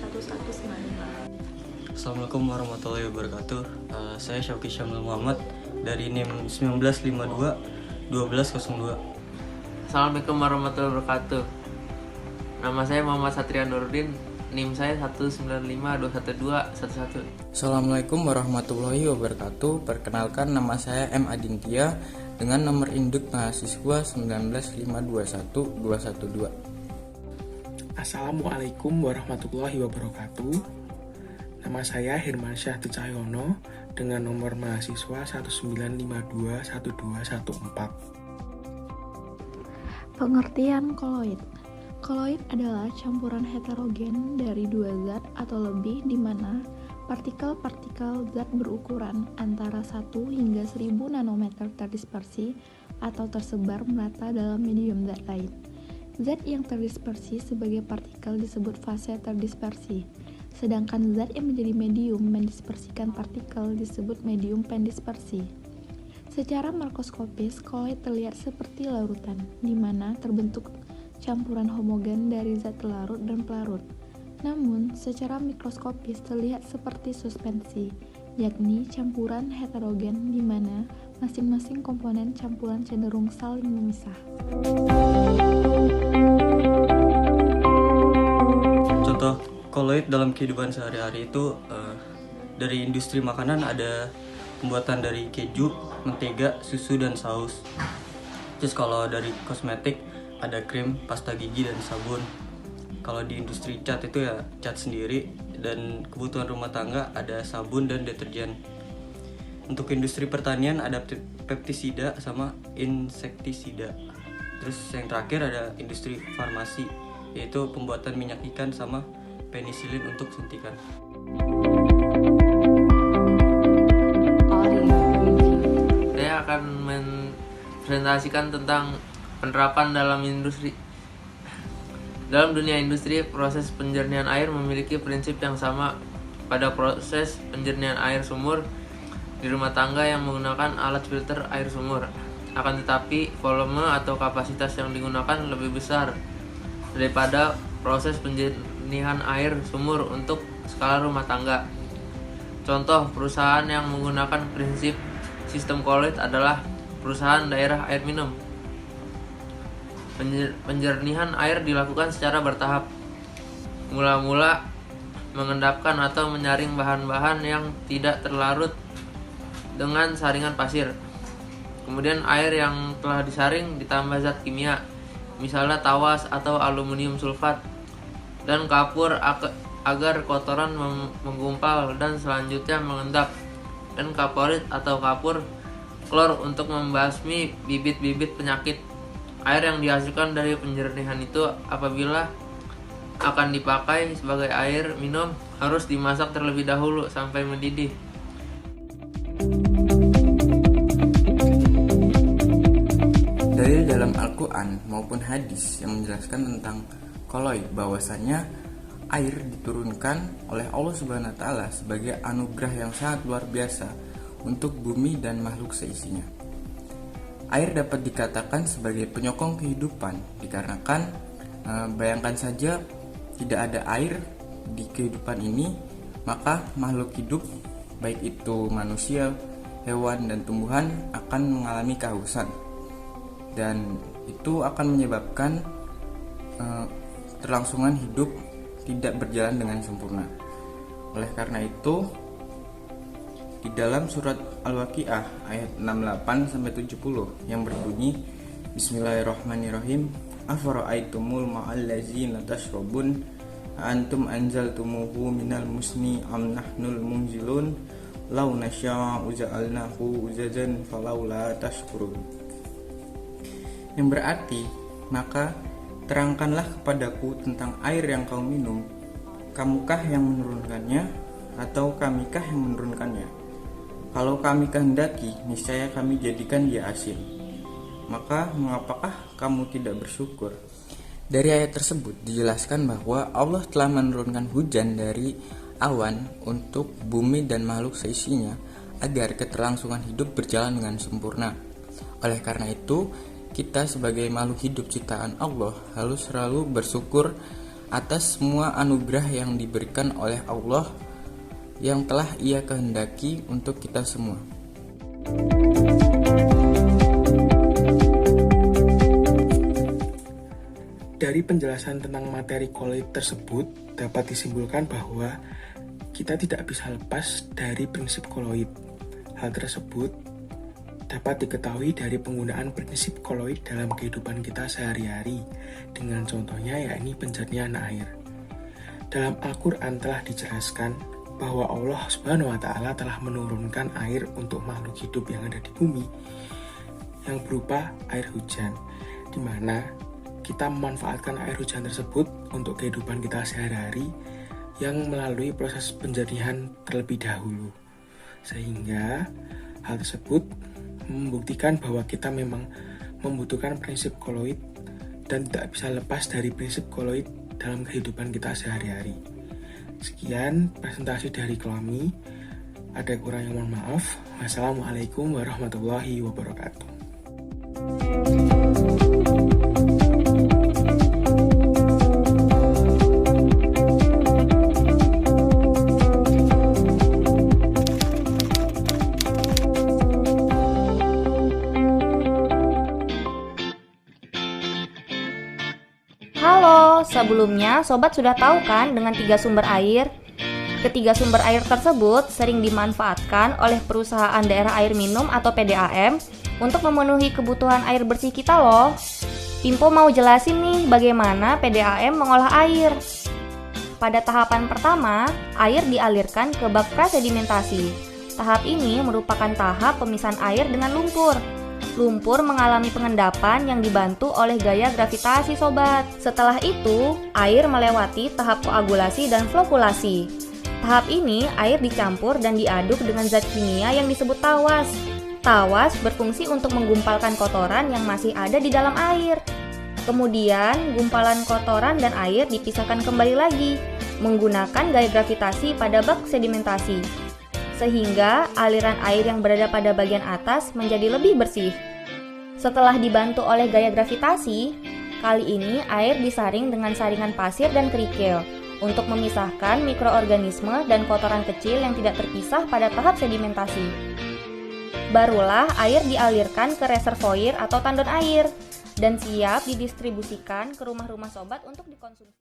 1195. Assalamualaikum warahmatullahi wabarakatuh. Saya Syauki Syamil Muhammad dari NIM 1952 1202. Assalamualaikum warahmatullahi wabarakatuh. Nama saya Muhammad Satria Nurdin, NIM saya 195211211. Assalamualaikum warahmatullahi wabarakatuh. Perkenalkan, nama saya M. Adintia dengan nomor induk mahasiswa 195212112. Assalamualaikum warahmatullahi wabarakatuh. Nama saya Hirmansyah Cahyono dengan nomor mahasiswa 195211214. Pengertian koloid. Koloid adalah campuran heterogen dari dua zat atau lebih di mana partikel-partikel zat berukuran antara 1 hingga 1000 nanometer terdispersi atau tersebar merata dalam medium zat lain. Zat yang terdispersi sebagai partikel disebut fase terdispersi, sedangkan zat yang menjadi medium mendispersikan partikel disebut medium pendispersi. Secara makroskopis, koloid terlihat seperti larutan, di mana terbentuk campuran homogen dari zat larut dan pelarut. Namun, secara mikroskopis terlihat seperti suspensi, yakni campuran heterogen di mana masing-masing komponen campuran cenderung saling memisah. Contoh koloid dalam kehidupan sehari-hari itu dari industri makanan ada pembuatan dari keju, mentega, susu, dan saus. Terus kalau dari kosmetik ada krim, pasta gigi, dan sabun. Kalau di industri cat itu ya cat sendiri, dan kebutuhan rumah tangga ada sabun dan deterjen. Untuk industri pertanian ada pestisida sama insektisida. Terus yang terakhir ada industri farmasi, yaitu pembuatan minyak ikan sama penisilin untuk suntikan. Saya akan mempresentasikan tentang penerapan dalam industri. Dalam dunia industri, proses penjernihan air memiliki prinsip yang sama pada proses penjernihan air sumur di rumah tangga yang menggunakan alat filter air sumur. Akan tetapi, volume atau kapasitas yang digunakan lebih besar daripada proses penjernihan air sumur untuk skala rumah tangga. Contoh perusahaan yang menggunakan prinsip sistem koloid adalah perusahaan daerah air minum. Penjernihan air dilakukan secara bertahap. Mula-mula mengendapkan atau menyaring bahan-bahan yang tidak terlarut dengan saringan pasir. Kemudian air yang telah disaring ditambah zat kimia, misalnya tawas atau aluminium sulfat, dan kapur agar kotoran menggumpal dan selanjutnya mengendap, dan kaporit atau kapur klor untuk membasmi bibit-bibit penyakit. Air yang dihasilkan dari penjernihan itu apabila akan dipakai sebagai air minum harus dimasak terlebih dahulu sampai mendidih. Dalil dalam Al-Quran maupun hadis yang menjelaskan tentang koloid bahwasanya air diturunkan oleh Allah Subhanahu wa taala sebagai anugerah yang sangat luar biasa untuk bumi dan makhluk seisinya. Air dapat dikatakan sebagai penyokong kehidupan dikarenakan bayangkan saja tidak ada air di kehidupan ini, maka makhluk hidup baik itu manusia, hewan, dan tumbuhan akan mengalami kehausan, dan itu akan menyebabkan terlangsungan hidup tidak berjalan dengan sempurna. Oleh karena itu, di dalam surat Al-Waqiah ayat 68-70 yang berbunyi, Bismillahirrahmanirrahim, afara'aitumul ma'allazina tashrabun antum anzaltumuhu minal musni am nahnul munzilun law nasya'u ja'alnahu ujajan falawla tashkurun. Yang berarti, maka terangkanlah kepadaku tentang air yang kau minum, kamukah yang menurunkannya atau kamikah yang menurunkannya? Kalau kami kehendaki, niscaya kami jadikan dia asin. Maka mengapakah kamu tidak bersyukur? Dari ayat tersebut dijelaskan bahwa Allah telah menurunkan hujan dari awan untuk bumi dan makhluk seisinya agar keterlangsungan hidup berjalan dengan sempurna. Oleh karena itu, kita sebagai makhluk hidup ciptaan Allah harus selalu bersyukur atas semua anugerah yang diberikan oleh Allah yang telah Ia kehendaki untuk kita semua. Dari penjelasan tentang materi koloid tersebut dapat disimpulkan bahwa kita tidak bisa lepas dari prinsip koloid. Hal tersebut dapat diketahui dari penggunaan prinsip koloid dalam kehidupan kita sehari-hari, dengan contohnya yakni penjernihan air. Dalam Al-Quran telah dijelaskan bahwa Allah Subhanahu wa Ta'ala telah menurunkan air untuk makhluk hidup yang ada di bumi, yang berupa air hujan, di mana kita memanfaatkan air hujan tersebut untuk kehidupan kita sehari-hari yang melalui proses penjernihan terlebih dahulu. Sehingga hal tersebut membuktikan bahwa kita memang membutuhkan prinsip koloid dan tidak bisa lepas dari prinsip koloid dalam kehidupan kita sehari-hari. Sekian presentasi dari kami. Ada kurang yang mohon maaf. Wassalamualaikum warahmatullahi wabarakatuh. Halo, sebelumnya Sobat sudah tahu kan dengan 3 sumber air? Ketiga sumber air tersebut sering dimanfaatkan oleh perusahaan daerah air minum atau PDAM untuk memenuhi kebutuhan air bersih kita loh. Pimpo mau jelasin nih bagaimana PDAM mengolah air. Pada tahapan pertama, air dialirkan ke bak prasedimentasi. Tahap ini merupakan tahap pemisahan air dengan lumpur. Lumpur mengalami pengendapan yang dibantu oleh gaya gravitasi sobat. Setelah itu, air melewati tahap koagulasi dan flokulasi. Tahap ini, air dicampur dan diaduk dengan zat kimia yang disebut tawas. Tawas berfungsi untuk menggumpalkan kotoran yang masih ada di dalam air. Kemudian, gumpalan kotoran dan air dipisahkan kembali lagi menggunakan gaya gravitasi pada bak sedimentasi, sehingga aliran air yang berada pada bagian atas menjadi lebih bersih. Setelah dibantu oleh gaya gravitasi, kali ini air disaring dengan saringan pasir dan kerikil untuk memisahkan mikroorganisme dan kotoran kecil yang tidak terpisah pada tahap sedimentasi. Barulah air dialirkan ke reservoir atau tandon air dan siap didistribusikan ke rumah-rumah sobat untuk dikonsumsi.